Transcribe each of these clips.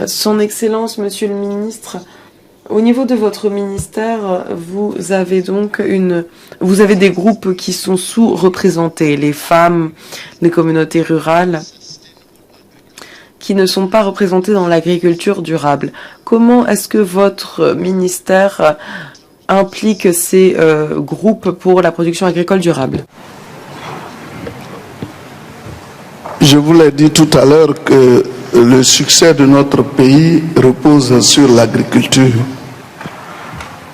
Son Excellence, Monsieur le Ministre, au niveau de votre ministère, vous avez donc des groupes qui sont sous-représentés, les femmes, les communautés rurales, qui ne sont pas représentés dans l'agriculture durable. Comment est-ce que votre ministère implique ces groupes pour la production agricole durable? Je vous l'ai dit tout à l'heure que le succès de notre pays repose sur l'agriculture.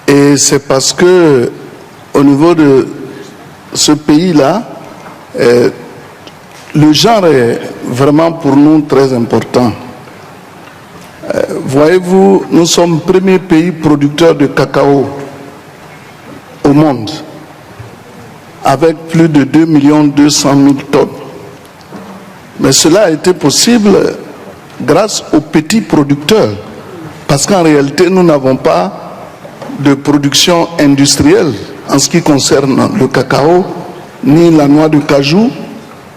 Et c'est parce que au niveau de ce pays-là, le genre est vraiment pour nous très important. Voyez-vous, nous sommes le premier pays producteur de cacao au monde, avec plus de 2 200 000 tonnes. Mais cela a été possible grâce aux petits producteurs, parce qu'en réalité, nous n'avons pas de production industrielle en ce qui concerne le cacao, ni la noix de cajou,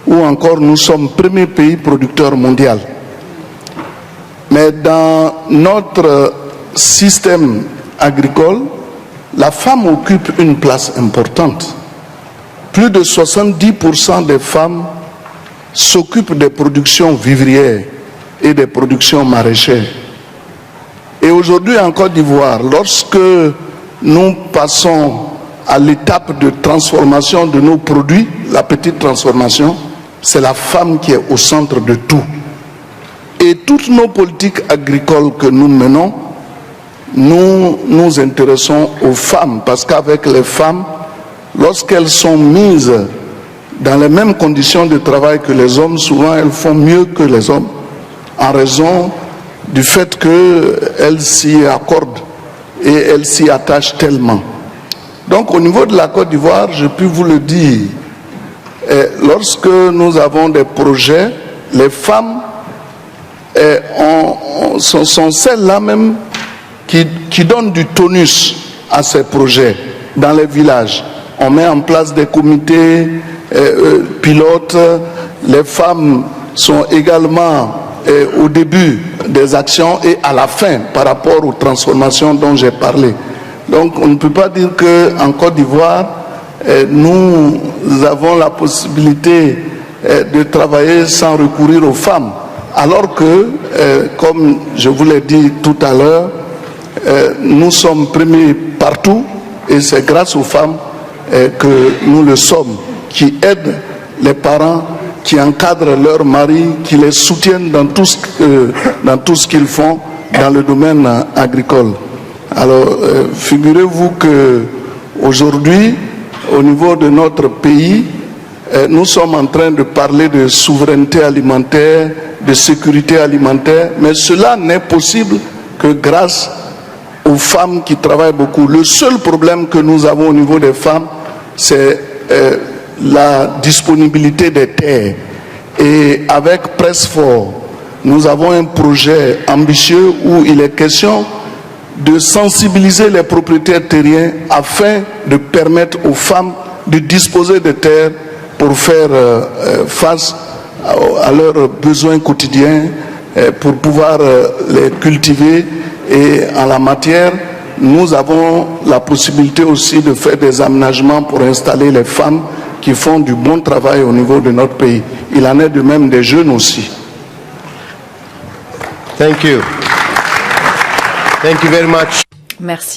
ou encore nous sommes le premier pays producteur mondial. Mais dans notre système agricole, la femme occupe une place importante. Plus de 70% des femmes s'occupent des productions vivrières et des productions maraîchères. Et aujourd'hui en Côte d'Ivoire, lorsque nous passons à l'étape de transformation de nos produits, la petite transformation, c'est la femme qui est au centre de tout. Et toutes nos politiques agricoles que nous menons, nous nous intéressons aux femmes, parce qu'avec les femmes, lorsqu'elles sont mises dans les mêmes conditions de travail que les hommes, souvent elles font mieux que les hommes, en raison du fait qu'elles s'y accordent et elles s'y attachent tellement. Donc au niveau de la Côte d'Ivoire, je puis vous le dire, lorsque nous avons des projets, les femmes sont celles-là même qui donnent du tonus à ces projets dans les villages. On met en place des comités pilotes. Les femmes sont également au début des actions et à la fin par rapport aux transformations dont j'ai parlé. Donc on ne peut pas dire qu'en Côte d'Ivoire, nous avons la possibilité de travailler sans recourir aux femmes. Alors que, comme je vous l'ai dit tout à l'heure, nous sommes premiers partout et c'est grâce aux femmes que nous le sommes, qui aident les parents, qui encadrent leurs maris, qui les soutiennent dans tout ce qu'ils font dans le domaine agricole. Alors, figurez-vous que aujourd'hui, au niveau de notre pays, nous sommes en train de parler de souveraineté alimentaire, de sécurité alimentaire, mais cela n'est possible que grâce aux femmes qui travaillent beaucoup. Le seul problème que nous avons au niveau des femmes, c'est la disponibilité des terres. Et avec Pressfort, nous avons un projet ambitieux où il est question de sensibiliser les propriétaires terriens afin de permettre aux femmes de disposer de terres pour faire face à leurs besoins quotidiens, pour pouvoir les cultiver. Et en la matière, nous avons la possibilité aussi de faire des aménagements pour installer les femmes qui font du bon travail au niveau de notre pays. Il en est de même des jeunes aussi. Thank you. Thank you very much. Merci.